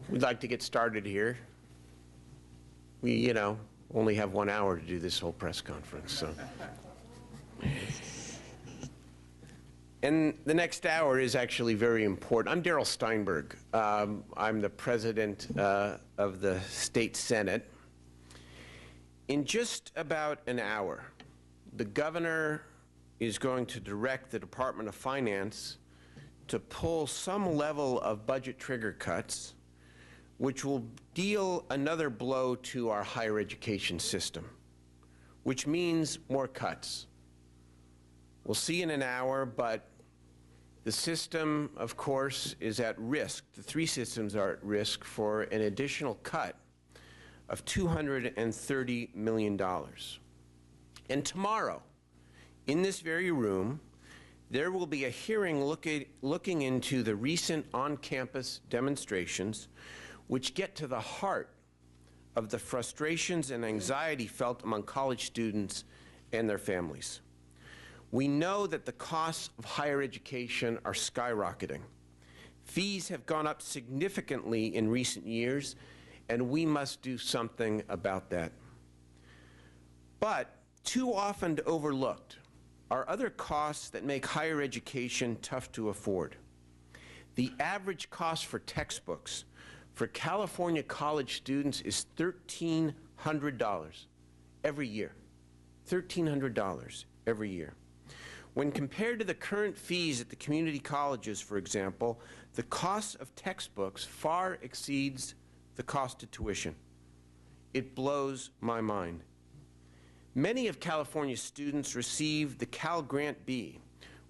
We'd like to get started here. We, only have 1 hour to do this whole press conference, so. And the next hour is actually very important. I'm Darrell Steinberg. I'm the president of the state senate. In just about an hour, the governor is going to direct the Department of Finance to pull some level of budget trigger cuts, which will deal another blow to our higher education system, which means more cuts. We'll see in an hour, but the system, of course, is at risk. The three systems are at risk for an additional cut of $230 million. And tomorrow, in this very room, there will be a hearing looking into the recent on-campus demonstrations which get to the heart of the frustrations and anxiety felt among college students and their families. We know that the costs of higher education are skyrocketing. Fees have gone up significantly in recent years, and we must do something about that. But too often overlooked are other costs that make higher education tough to afford. The average cost for textbooks for California college students is $1,300 every year. $1,300 every year. When compared to the current fees at the community colleges, for example, the cost of textbooks far exceeds the cost of tuition. It blows my mind. Many of California's students receive the Cal Grant B,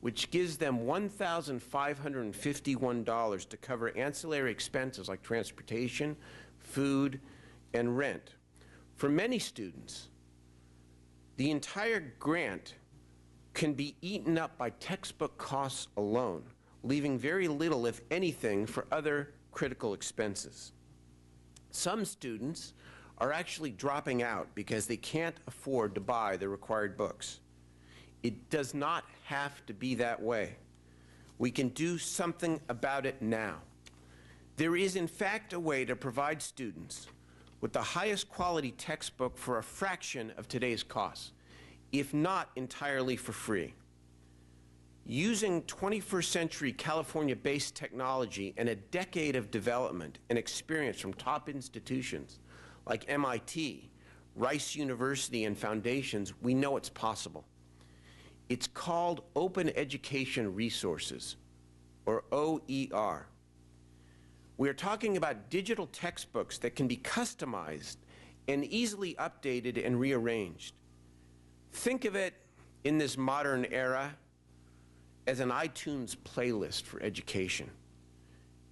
which gives them $1,551 to cover ancillary expenses like transportation, food, and rent. For many students, the entire grant can be eaten up by textbook costs alone, leaving very little, if anything, for other critical expenses. Some students are actually dropping out because they can't afford to buy the required books. It does not have to be that way. We can do something about it now. There is, in fact, a way to provide students with the highest quality textbook for a fraction of today's costs, if not entirely for free. Using 21st century California-based technology and a decade of development and experience from top institutions like MIT, Rice University, and foundations, we know it's possible. It's called Open Education Resources, or OER. We are talking about digital textbooks that can be customized and easily updated and rearranged. Think of it in this modern era as an iTunes playlist for education.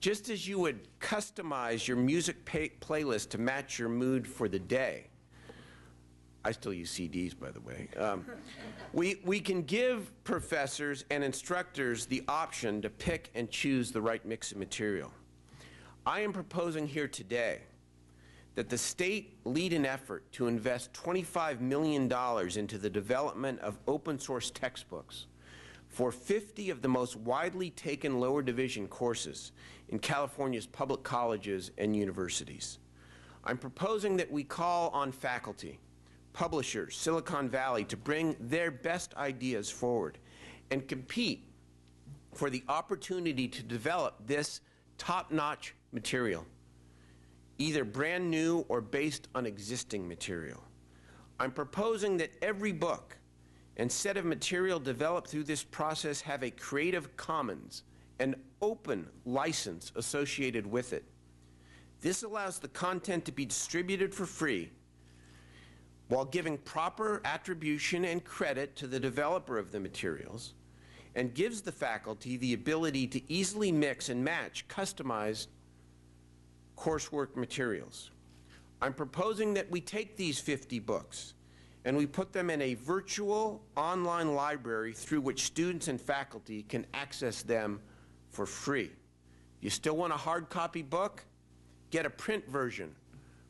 Just as you would customize your music playlist to match your mood for the day. I still use CDs, by the way. We can give professors and instructors the option to pick and choose the right mix of material. I am proposing here today that the state lead an effort to invest $25 million into the development of open source textbooks for 50 of the most widely taken lower division courses in California's public colleges and universities. I'm proposing that we call on faculty, publishers, Silicon Valley to bring their best ideas forward and compete for the opportunity to develop this top-notch material, either brand new or based on existing material. I'm proposing that every book and set of material developed through this process have a Creative Commons and open license associated with it. This allows the content to be distributed for free while giving proper attribution and credit to the developer of the materials, and gives the faculty the ability to easily mix and match customized coursework materials. I'm proposing that we take these 50 books and we put them in a virtual online library through which students and faculty can access them for free. If you still want a hard copy book, get a print version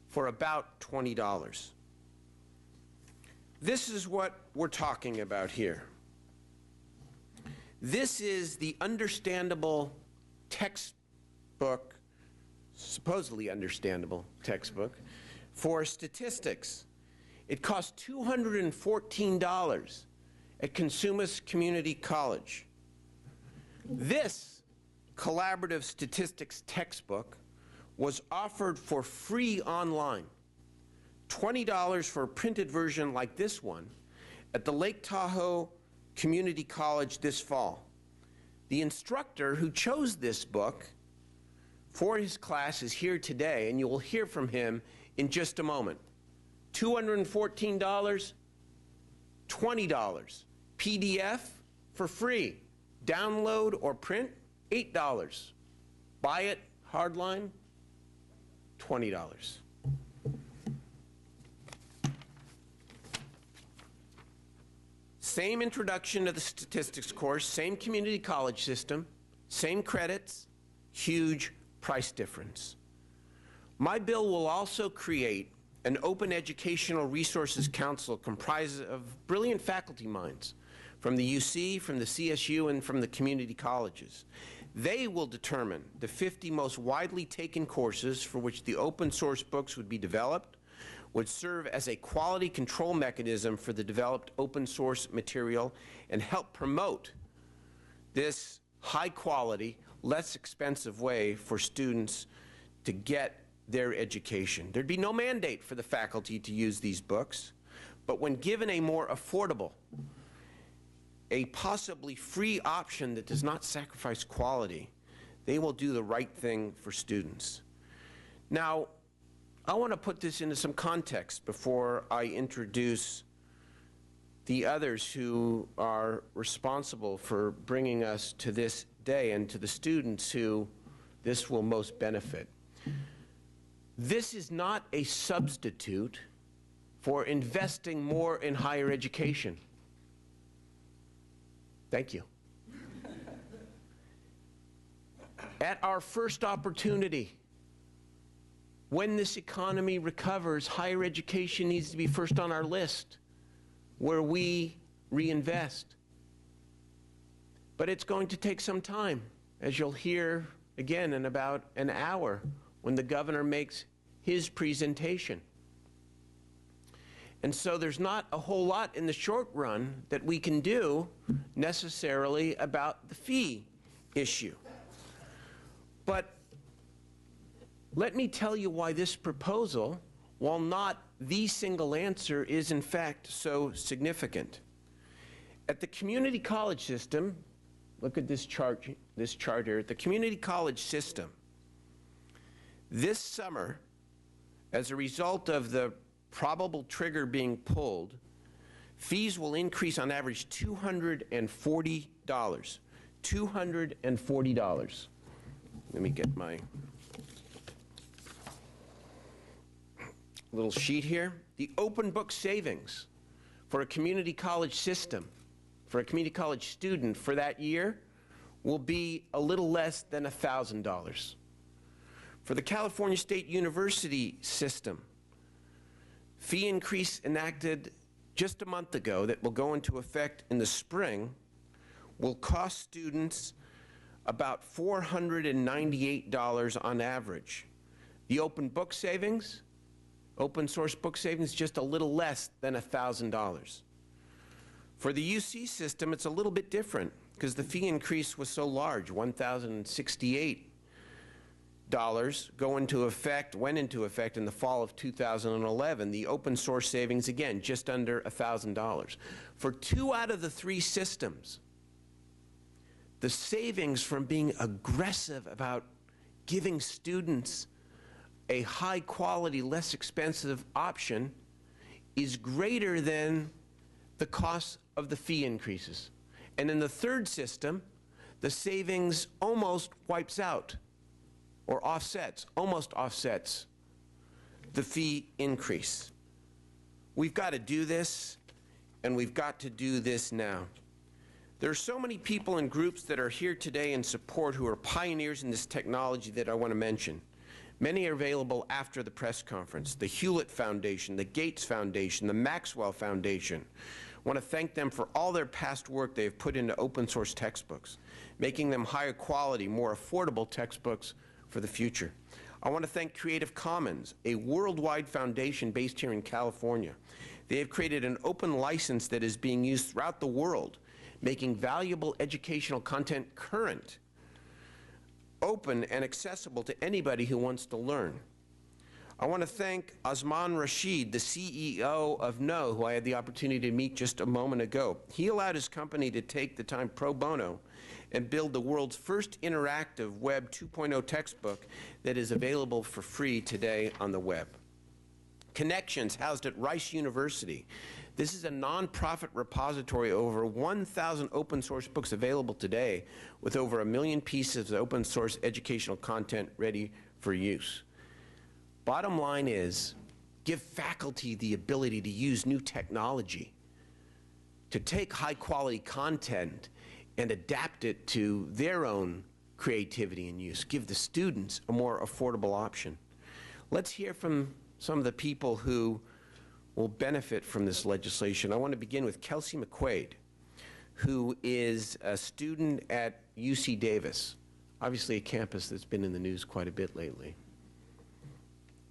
for about $20. This is what we're talking about here. This is the understandable textbook supposedly understandable textbook. For statistics, it costs $214 at Cosumnes Community College. This collaborative statistics textbook was offered for free online, $20 for a printed version like this one, at the Lake Tahoe Community College this fall. The instructor who chose this book for his class is here today, and you will hear from him in just a moment. $214, $20. PDF for free. Download or print, $8. Buy it, hardline, $20. Same introduction to the statistics course, same community college system, same credits, huge price difference. My bill will also create an open educational resources council comprised of brilliant faculty minds from the UC, from the CSU, and from the community colleges. They will determine the 50 most widely taken courses for which the open source books would be developed, would serve as a quality control mechanism for the developed open source material, and help promote this high quality, less expensive way for students to get their education. There'd be no mandate for the faculty to use these books, but when given a more affordable, a possibly free option that does not sacrifice quality, they will do the right thing for students. Now, I want to put this into some context before I introduce the others who are responsible for bringing us to this day and to the students who this will most benefit. This is not a substitute for investing more in higher education. Thank you. At our first opportunity, when this economy recovers, higher education needs to be first on our list, where we reinvest. But it's going to take some time, as you'll hear again in about an hour when the governor makes his presentation. And so there's not a whole lot in the short run that we can do necessarily about the fee issue. But let me tell you why this proposal, while not the single answer, is in fact so significant. At the community college system, look at this chart here, at the community college system, this summer, as a result of the probable trigger being pulled, fees will increase on average $240. $240. Let me get my little sheet here. The open book savings for a community college system, for a community college student for that year, will be a little less than $1,000. For the California State University system, fee increase enacted just a month ago that will go into effect in the spring will cost students about $498 on average. The open book savings, open source book savings, just a little less than $1,000. For the UC system, it's a little bit different because the fee increase was so large, $1,068 went into effect in the fall of 2011. The open source savings, again, just under $1,000. For 2 out of the 3 systems, the savings from being aggressive about giving students a high quality, less expensive option is greater than the cost of the fee increases. And in the third system, the savings almost wipes out or almost offsets the fee increase. We've got to do this, and we've got to do this now. There are so many people and groups that are here today in support who are pioneers in this technology that I want to mention. Many are available after the press conference. The Hewlett Foundation, the Gates Foundation, the Maxwell Foundation. I want to thank them for all their past work they have put into open source textbooks, making them higher quality, more affordable textbooks for the future. I want to thank Creative Commons, a worldwide foundation based here in California. They have created an open license that is being used throughout the world, making valuable educational content current, open, and accessible to anybody who wants to learn. I want to thank Osman Rashid, the CEO of Know, who I had the opportunity to meet just a moment ago. He allowed his company to take the time pro bono and build the world's first interactive Web 2.0 textbook that is available for free today on the web. Connections, housed at Rice University. This is a nonprofit repository of over 1,000 open source books available today, with over 1 million pieces of open source educational content ready for use. Bottom line is, give faculty the ability to use new technology, to take high quality content and adapt it to their own creativity and use. Give the students a more affordable option. Let's hear from some of the people who will benefit from this legislation. I want to begin with Kelsey McQuaid, who is a student at UC Davis, obviously a campus that's been in the news quite a bit lately.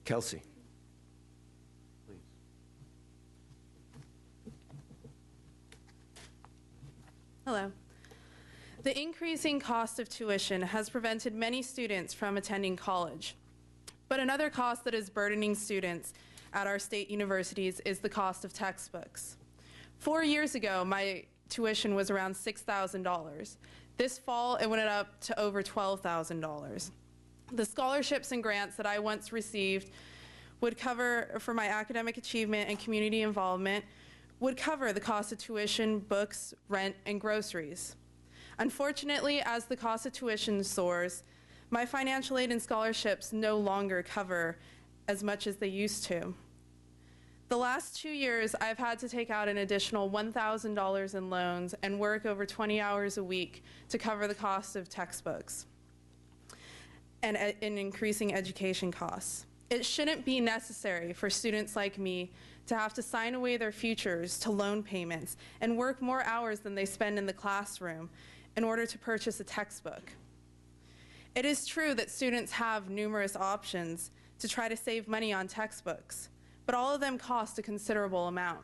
Kelsey, please. Hello. The increasing cost of tuition has prevented many students from attending college. But another cost that is burdening students at our state universities is the cost of textbooks. 4 years ago, my tuition was around $6,000. This fall, it went up to over $12,000. The scholarships and grants that I once received would cover, for my academic achievement and community involvement, would cover the cost of tuition, books, rent, and groceries. Unfortunately, as the cost of tuition soars, my financial aid and scholarships no longer cover as much as they used to. The last 2 years, I've had to take out an additional $1,000 in loans and work over 20 hours a week to cover the cost of textbooks and in increasing education costs. It shouldn't be necessary for students like me to have to sign away their futures to loan payments and work more hours than they spend in the classroom in order to purchase a textbook. It is true that students have numerous options to try to save money on textbooks, but all of them cost a considerable amount.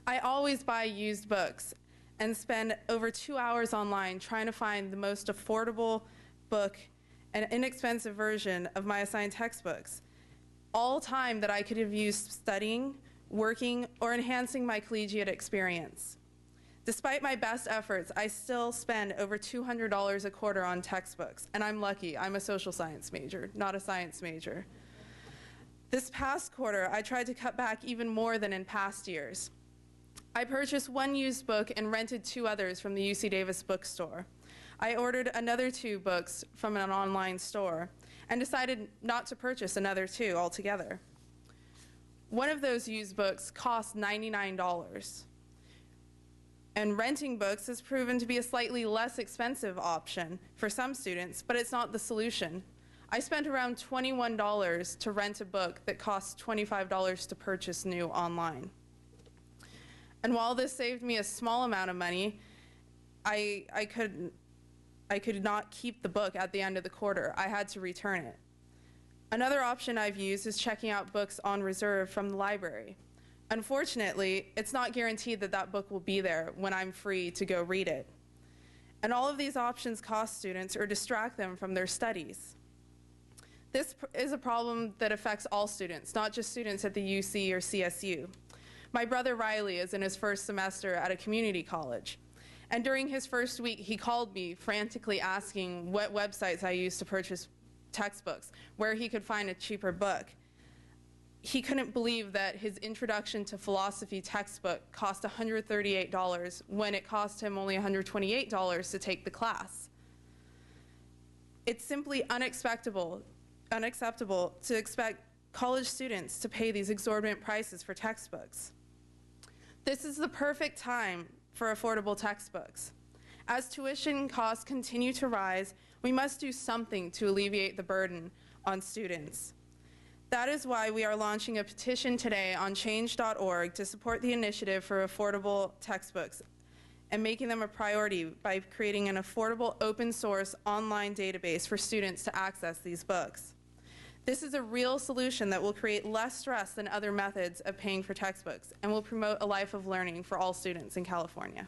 I always buy used books and spend over 2 hours online trying to find the most affordable book and inexpensive version of my assigned textbooks, all time that I could have used studying, working, or enhancing my collegiate experience. Despite my best efforts, I still spend over $200 a quarter on textbooks, and I'm lucky. I'm a social science major, not a science major. This past quarter, I tried to cut back even more than in past years. I purchased 1 used book and rented 2 others from the UC Davis bookstore. I ordered another 2 books from an online store and decided not to purchase another 2 altogether. One of those used books cost $99. And renting books has proven to be a slightly less expensive option for some students, but it's not the solution. I spent around $21 to rent a book that costs $25 to purchase new online. And while this saved me a small amount of money, I could not keep the book at the end of the quarter. I had to return it. Another option I've used is checking out books on reserve from the library. Unfortunately, it's not guaranteed that that book will be there when I'm free to go read it. And all of these options cost students or distract them from their studies. This is a problem that affects all students, not just students at the UC or CSU. My brother Riley is in his first semester at a community college. And during his first week, he called me frantically asking what websites I used to purchase textbooks, where he could find a cheaper book. He couldn't believe that his Introduction to Philosophy textbook cost $138 when it cost him only $128 to take the class. It's simply unacceptable to expect college students to pay these exorbitant prices for textbooks. This is the perfect time for affordable textbooks. As tuition costs continue to rise, we must do something to alleviate the burden on students. That is why we are launching a petition today on change.org to support the initiative for affordable textbooks and making them a priority by creating an affordable open source online database for students to access these books. This is a real solution that will create less stress than other methods of paying for textbooks and will promote a life of learning for all students in California.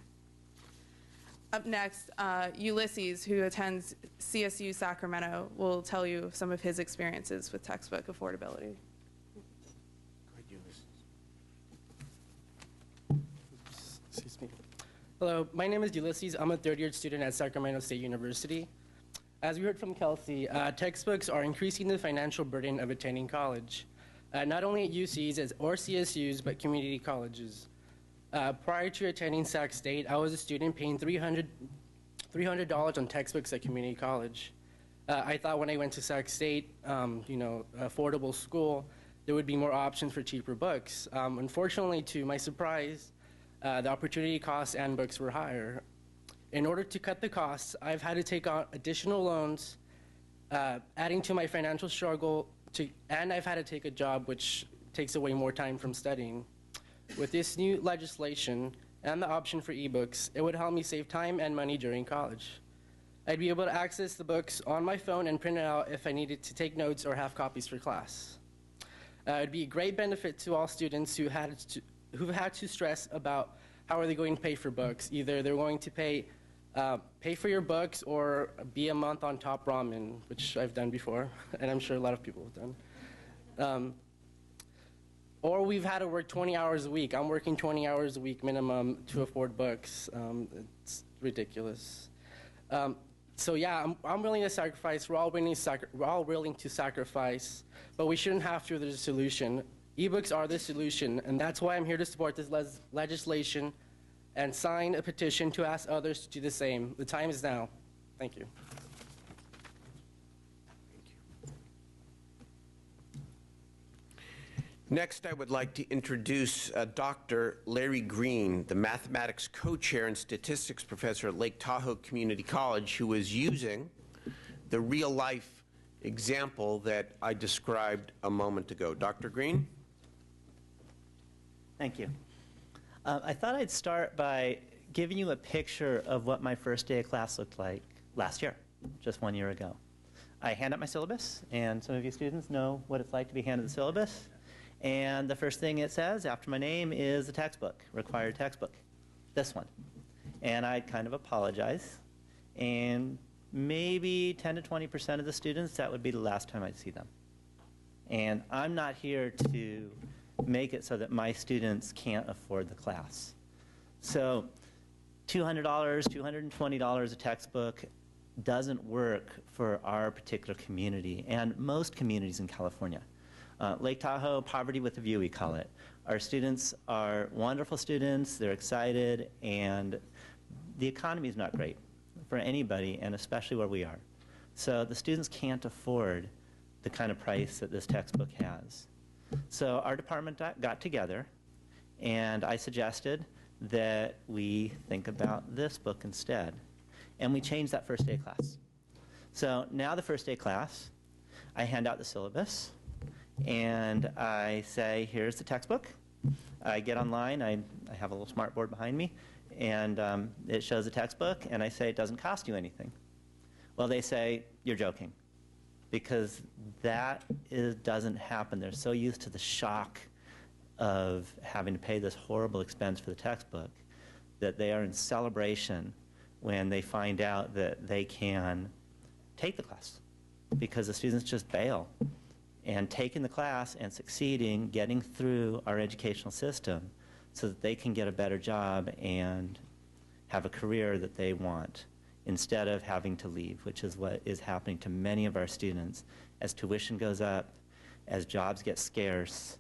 Up next, Ulysses, who attends CSU Sacramento, will tell you some of his experiences with textbook affordability. Go ahead, Ulysses. Excuse me. Hello, my name is Ulysses. I'm a third-year student at Sacramento State University. As we heard from Kelsey, textbooks are increasing the financial burden of attending college, not only at UCs or CSUs, but community colleges. Prior to attending Sac State, I was a student paying $300 on textbooks at community college. I thought when I went to Sac State, affordable school, there would be more options for cheaper books. Unfortunately, to my surprise, the opportunity costs and books were higher. In order to cut the costs, I've had to take on additional loans, adding to my financial struggle, and I've had to take a job which takes away more time from studying. With this new legislation and the option for ebooks, it would help me save time and money during college. I'd be able to access the books on my phone and print it out if I needed to take notes or have copies for class. It'd be a great benefit to all students who've had to stress about how are they going to pay for books. Either they're going to pay for your books or be a month on Top Ramen, which I've done before, and I'm sure a lot of people have done. Or we've had to work 20 hours a week. I'm working 20 hours a week minimum to afford books. It's ridiculous. So yeah, I'm willing to sacrifice. We're all willing to sacrifice, but we shouldn't have to. There's a solution. Ebooks are the solution, and that's why I'm here to support this legislation and sign a petition to ask others to do the same. The time is now. Thank you. Next, I would like to introduce Dr. Larry Green, the mathematics co-chair and statistics professor at Lake Tahoe Community College, who is using the real-life example that I described a moment ago. Dr. Green? Thank you. I thought I'd start by giving you a picture of what my first day of class looked like last year, just 1 year ago. I hand out my syllabus, and some of you students know what it's like to be handed the syllabus. And the first thing it says after my name is the textbook, required textbook, this one. And I kind of apologize. And maybe 10 to 20% of the students, that would be the last time I'd see them. And I'm not here to make it so that my students can't afford the class. So $200, $220 a textbook doesn't work for our particular community and most communities in California. Lake Tahoe, poverty with a view, we call it. Our students are wonderful students, they're excited, and the economy is not great for anybody, and especially where we are. So the students can't afford the kind of price that this textbook has. So our department got together, and I suggested that we think about this book instead. And we changed that first day of class. So now the first day of class, I hand out the syllabus, and I say, here's the textbook. I get online, I have a little smart board behind me, and it shows the textbook, and I say, it doesn't cost you anything. Well, they say, you're joking, because that doesn't happen. They're so used to the shock of having to pay this horrible expense for the textbook that they are in celebration when they find out that they can take the class, because the students just bail. And taking the class and succeeding, getting through our educational system so that they can get a better job and have a career that they want instead of having to leave, which is what is happening to many of our students. As tuition goes up, as jobs get scarce,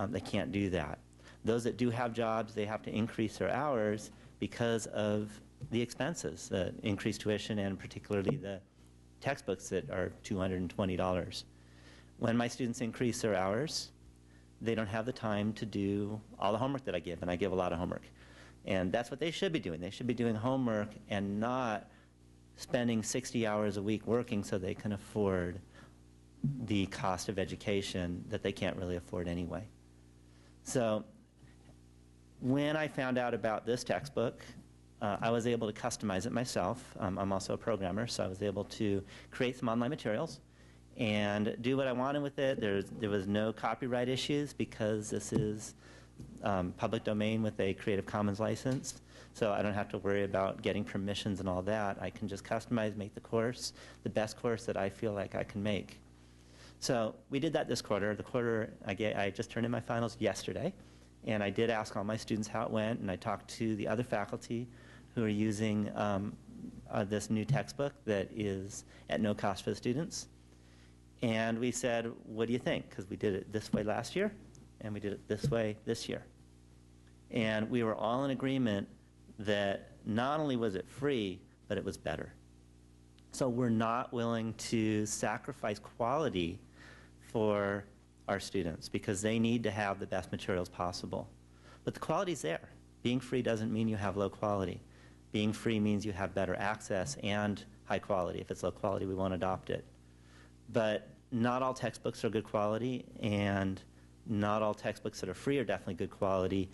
they can't do that. Those that do have jobs, they have to increase their hours because of the expenses, the increased tuition and particularly the textbooks that are $220. When my students increase their hours, they don't have the time to do all the homework that I give, and I give a lot of homework. And that's what they should be doing. They should be doing homework and not spending 60 hours a week working so they can afford the cost of education that they can't really afford anyway. So when I found out about this textbook, I was able to customize it myself. I'm also a programmer, so I was able to create some online materials and do what I wanted with it. There was no copyright issues because this is public domain with a Creative Commons license. So I don't have to worry about getting permissions and all that. I can just customize, make the course the best course that I feel like I can make. So we did that this quarter. The quarter, I just turned in my finals yesterday, and I did ask all my students how it went, and I talked to the other faculty who are using this new textbook that is at no cost for the students. And we said, what do you think? Because we did it this way last year, and we did it this way this year. And we were all in agreement that not only was it free, but it was better. So we're not willing to sacrifice quality for our students because they need to have the best materials possible. But the quality's there. Being free doesn't mean you have low quality. Being free means you have better access and high quality. If it's low quality, we won't adopt it. But not all textbooks are good quality, and not all textbooks that are free are definitely good quality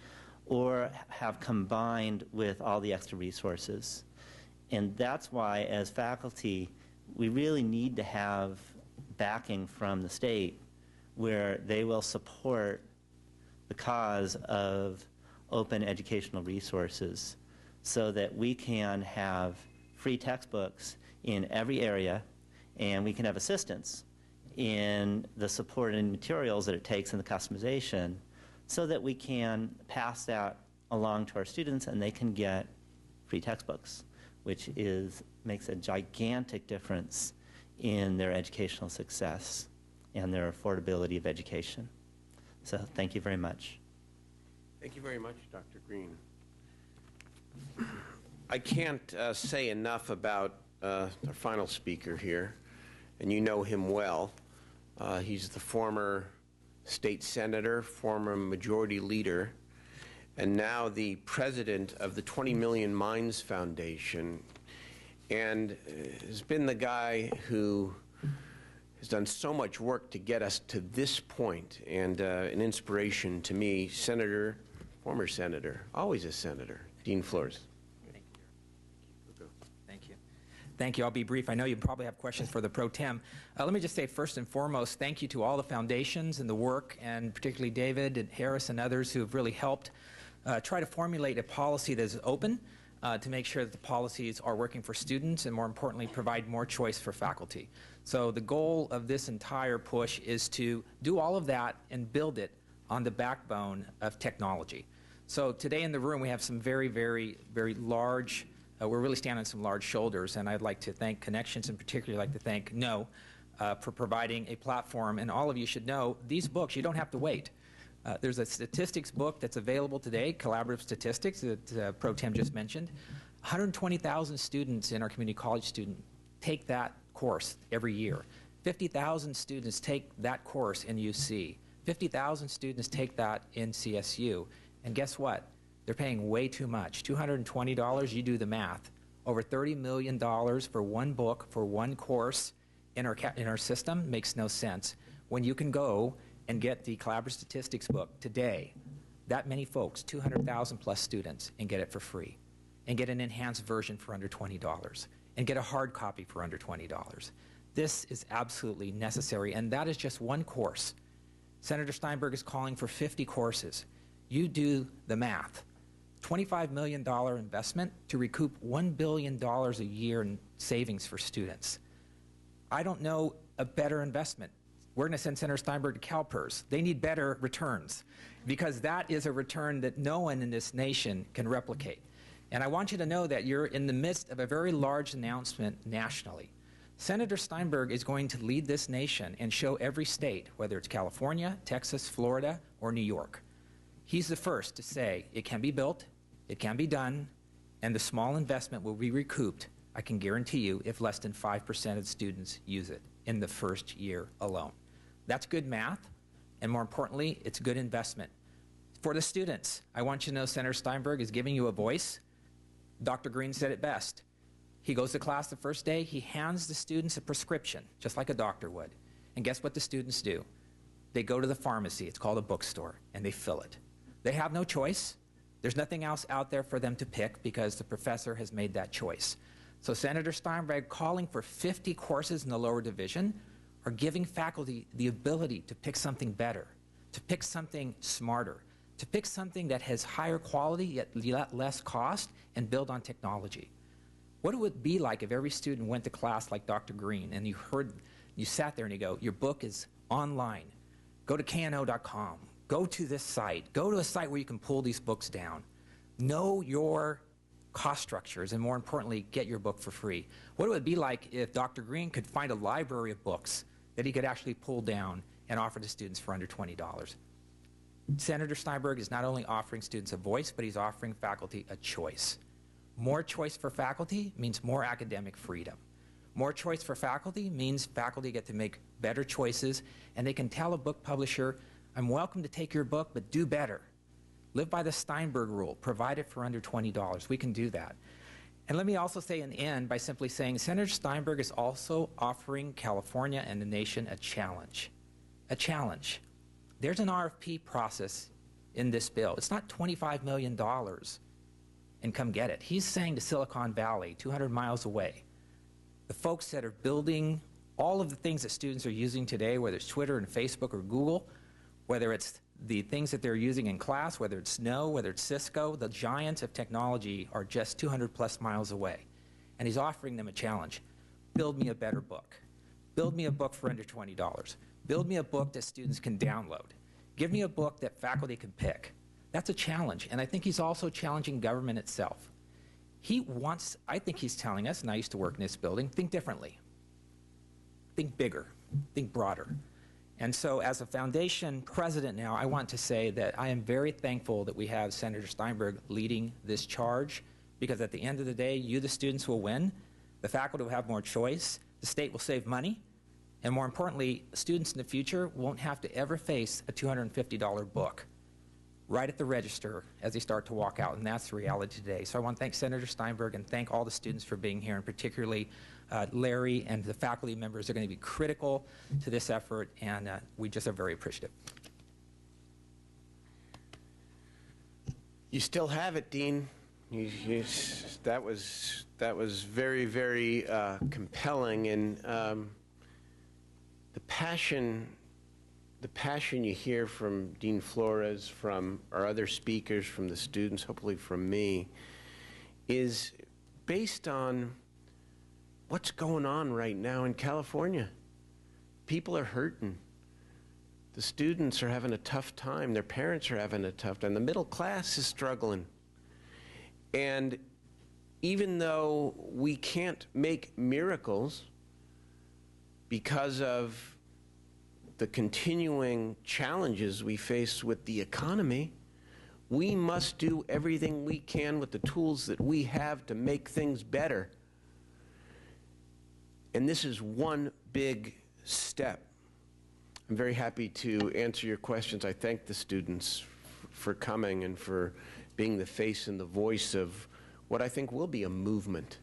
or have combined with all the extra resources. And that's why, as faculty, we really need to have backing from the state where they will support the cause of open educational resources so that we can have free textbooks in every area, and we can have assistance in the support and materials that it takes in the customization so that we can pass that along to our students and they can get free textbooks, which makes a gigantic difference in their educational success and their affordability of education. So thank you very much. Thank you very much, Dr. Green. I can't say enough about our final speaker here, and you know him well. He's the former state senator, former majority leader, and now the president of the 20 Million Minds Foundation, and has been the guy who has done so much work to get us to this point, and an inspiration to me, senator, former senator, always a senator, Dean Flores. Thank you. I'll be brief. I know you probably have questions for the pro tem. Let me just say first and foremost, thank you to all the foundations and the work, and particularly David and Harris and others who have really helped try to formulate a policy that is open to make sure that the policies are working for students and, more importantly, provide more choice for faculty. So the goal of this entire push is to do all of that and build it on the backbone of technology. So today in the room we have some very, very, very large we're really standing on some large shoulders, and I'd like to thank Connections, and particularly like to thank No for providing a platform. And all of you should know, these books, you don't have to wait. There's a statistics book that's available today, Collaborative Statistics, that Pro Tem just mentioned. 120,000 students in our community college student take that course every year. 50,000 students take that course in UC. 50,000 students take that in CSU. And guess what? They're paying way too much. $220, you do the math. Over $30 million for one book, for one course in our system makes no sense. When you can go and get the Collaborative Statistics book today, that many folks, 200,000 plus students, and get it for free, and get an enhanced version for under $20, and get a hard copy for under $20. This is absolutely necessary, and that is just one course. Senator Steinberg is calling for 50 courses. You do the math. $25 million investment to recoup $1 billion a year in savings for students. I don't know a better investment. We're going to send Senator Steinberg to CalPERS. They need better returns because that is a return that no one in this nation can replicate. And I want you to know that you're in the midst of a very large announcement nationally. Senator Steinberg is going to lead this nation and show every state, whether it's California, Texas, Florida, or New York. He's the first to say it can be built, it can be done, and the small investment will be recouped, I can guarantee you, if less than 5% of students use it in the first year alone. That's good math, and more importantly, it's good investment. For the students, I want you to know Senator Steinberg is giving you a voice. Dr. Green said it best. He goes to class the first day, he hands the students a prescription, just like a doctor would. And guess what the students do? They go to the pharmacy, it's called a bookstore, and they fill it. They have no choice. There's nothing else out there for them to pick because the professor has made that choice. So Senator Steinberg calling for 50 courses in the lower division are giving faculty the ability to pick something better, to pick something smarter, to pick something that has higher quality yet less cost and build on technology. What would it be like if every student went to class like Dr. Green and you sat there and you go, your book is online. Go to kno.com. Go to this site. Go to a site where you can pull these books down. Know your cost structures, and more importantly, get your book for free. What would it be like if Dr. Green could find a library of books that he could actually pull down and offer to students for under $20? Senator Steinberg is not only offering students a voice, but he's offering faculty a choice. More choice for faculty means more academic freedom. More choice for faculty means faculty get to make better choices, and they can tell a book publisher, I'm welcome to take your book, but do better. Live by the Steinberg rule. Provide it for under $20. We can do that. And let me also say and end by simply saying Senator Steinberg is also offering California and the nation a challenge. A challenge. There's an RFP process in this bill. It's not $25 million and come get it. He's saying to Silicon Valley, 200 miles away, the folks that are building all of the things that students are using today, whether it's Twitter and Facebook or Google, whether it's the things that they're using in class, whether it's Snow, whether it's Cisco, the giants of technology are just 200 plus miles away. And he's offering them a challenge. Build me a better book. Build me a book for under $20. Build me a book that students can download. Give me a book that faculty can pick. That's a challenge. And I think he's also challenging government itself. I think he's telling us, and I used to work in this building, think differently. Think bigger. Think broader. And so as a foundation president now, I want to say that I am very thankful that we have Senator Steinberg leading this charge, because at the end of the day, you, the students, will win. The faculty will have more choice. The state will save money. And more importantly, students in the future won't have to ever face a $250 book right at the register as they start to walk out, and that's the reality today. So I want to thank Senator Steinberg and thank all the students for being here, and particularly Larry and the faculty members are going to be critical to this effort, and we just are very appreciative. You still have it, Dean. That was very, very compelling, and the passion you hear from Dean Flores, from our other speakers, from the students, hopefully from me, is based on what's going on right now in California. People are hurting. The students are having a tough time. Their parents are having a tough time. The middle class is struggling. And even though we can't make miracles because of the continuing challenges we face with the economy, we must do everything we can with the tools that we have to make things better. And this is one big step. I'm very happy to answer your questions. I thank the students for coming and for being the face and the voice of what I think will be a movement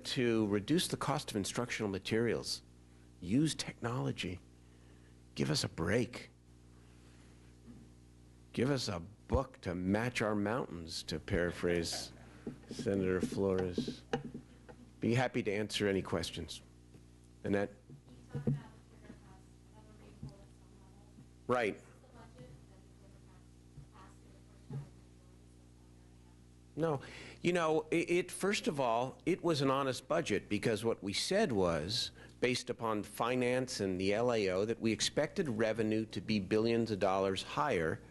to reduce the cost of instructional materials. Use technology. Give us a break. Give us a book to match our mountains, to paraphrase Senator Flores. Be happy to answer any questions. Annette? Right. No, you know, first of all, it was an honest budget, because what we said was, based upon finance and the LAO, that we expected revenue to be billions of dollars higher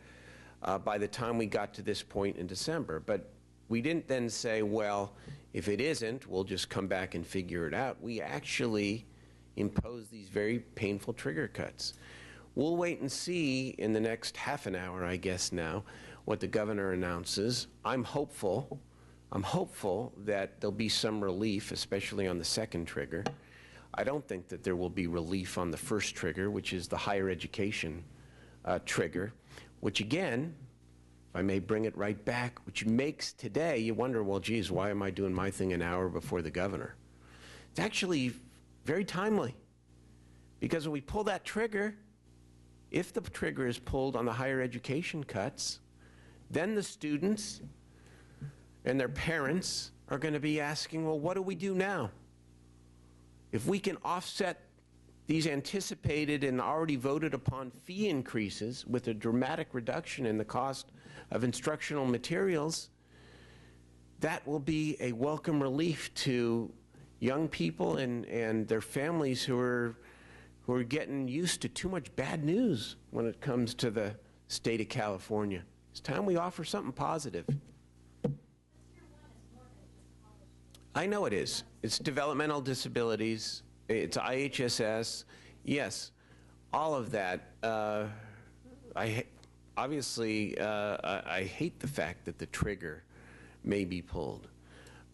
by the time we got to this point in December. But we didn't then say, well, if it isn't, we'll just come back and figure it out. We actually imposed these very painful trigger cuts. We'll wait and see in the next half an hour, I guess now, what the governor announces. I'm hopeful that there'll be some relief, especially on the second trigger. I don't think that there will be relief on the first trigger, which is the higher education trigger, which again, if I may bring it right back, which makes today, you wonder, well, geez, why am I doing my thing an hour before the governor? It's actually very timely, because when we pull that trigger, if the trigger is pulled on the higher education cuts, then the students and their parents are going to be asking, well, what do we do now? If we can offset these anticipated and already voted upon fee increases with a dramatic reduction in the cost of instructional materials, that will be a welcome relief to young people and their families who are getting used to too much bad news when it comes to the state of California. It's time we offer something positive. I know it is. It's developmental disabilities. It's IHSS. Yes, all of that. Obviously, I hate the fact that the trigger may be pulled.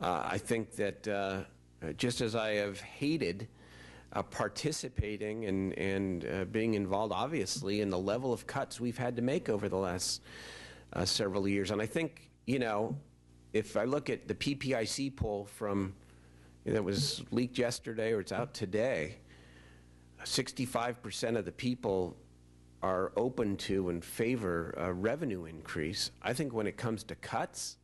I think that just as I have hated participating and being involved, obviously, in the level of cuts we've had to make over the last several years. And I think, you know, if I look at the PPIC poll from that was leaked yesterday or it's out today, 65% of the people are open to and favor a revenue increase. I think when it comes to cuts,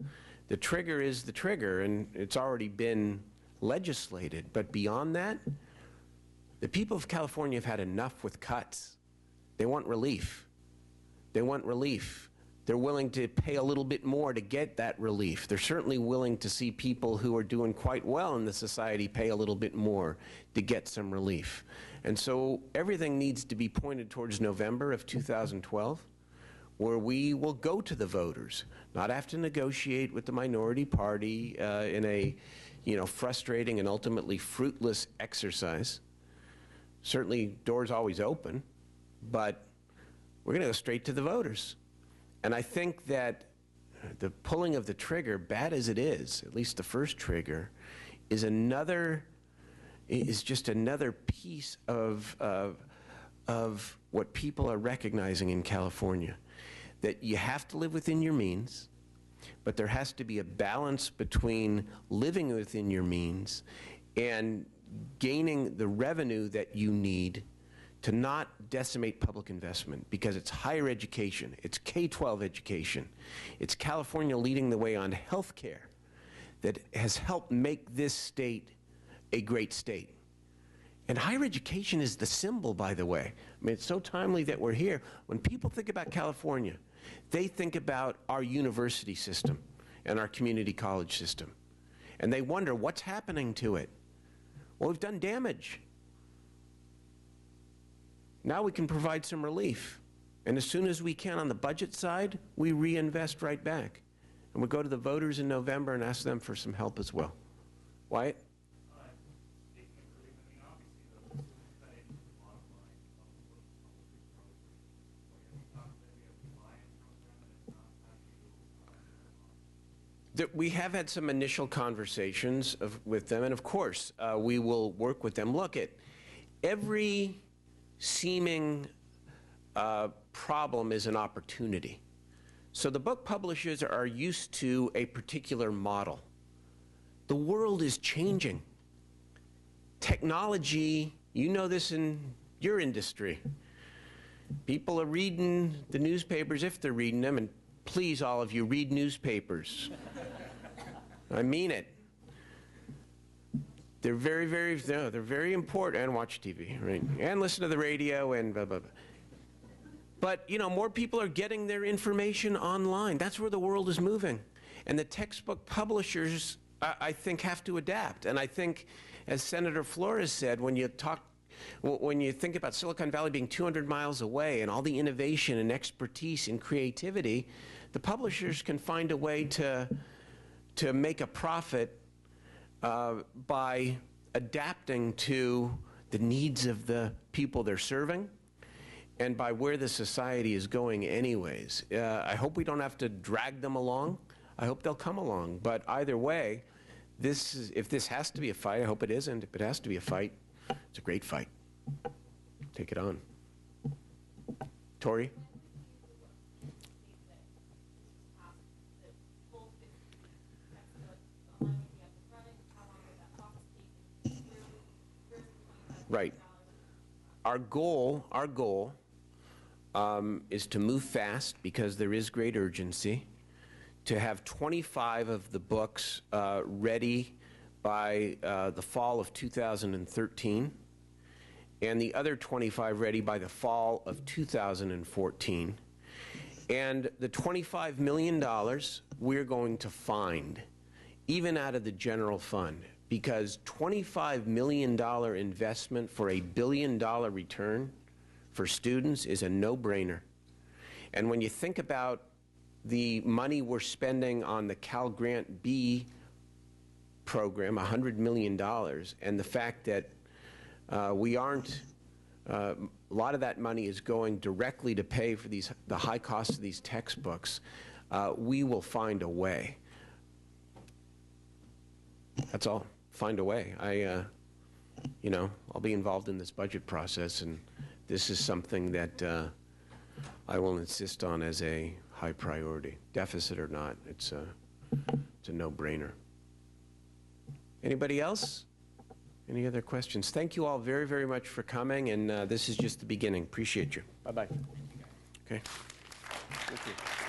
the trigger is the trigger, and it's already been legislated. But beyond that, the people of California have had enough with cuts. They want relief. They want relief. They're willing to pay a little bit more to get that relief. They're certainly willing to see people who are doing quite well in the society pay a little bit more to get some relief. And so everything needs to be pointed towards November of 2012, where we will go to the voters, not have to negotiate with the minority party in a, you know, frustrating and ultimately fruitless exercise. Certainly, doors always open, but we're going to go straight to the voters. And I think that the pulling of the trigger, bad as it is, at least the first trigger, is just another piece of what people are recognizing in California. That you have to live within your means, but there has to be a balance between living within your means and gaining the revenue that you need to not decimate public investment, because it's higher education, it's K-12 education, it's California leading the way on health care that has helped make this state a great state. And higher education is the symbol, by the way. I mean, it's so timely that we're here. When people think about California, they think about our university system and our community college system. And they wonder, what's happening to it? Well, we've done damage. Now we can provide some relief. And as soon as we can on the budget side, we reinvest right back. And we go to the voters in November and ask them for some help as well. Wyatt? We have had some initial conversations with them, and of course, we will work with them. Look, at every seeming problem is an opportunity. So the book publishers are used to a particular model. The world is changing. Technology, you know this in your industry. People are reading the newspapers, if they're reading them, and please, all of you, read newspapers. I mean it. They're they're very important, and watch TV, right? And listen to the radio and blah, blah, blah. But, you know, more people are getting their information online. That's where the world is moving. And the textbook publishers, I think, have to adapt. And I think, as Senator Flores said, when you think about Silicon Valley being 200 miles away and all the innovation and expertise and creativity, the publishers can find a way to make a profit by adapting to the needs of the people they're serving and by where the society is going anyways. I hope we don't have to drag them along. I hope they'll come along. But either way, if this has to be a fight, I hope it isn't. If it has to be a fight, it's a great fight. Take it on. Tori? Right. Our goal is to move fast because there is great urgency, to have 25 of the books ready by the fall of 2013, and the other 25 ready by the fall of 2014. And the $25 million we're going to find, even out of the general fund, because $25 million investment for a $1 billion return for students is a no-brainer. And when you think about the money we're spending on the Cal Grant B program, $100 million, and the fact that we aren't, a lot of that money is going directly to pay for the high cost of these textbooks, we will find a way. That's all. Find a way. You know, I'll be involved in this budget process, and this is something that I will insist on as a high priority. Deficit or not, it's a no-brainer. Anybody else? Any other questions? Thank you all very, very much for coming, and this is just the beginning. Appreciate you. Bye-bye. Okay. Thank you.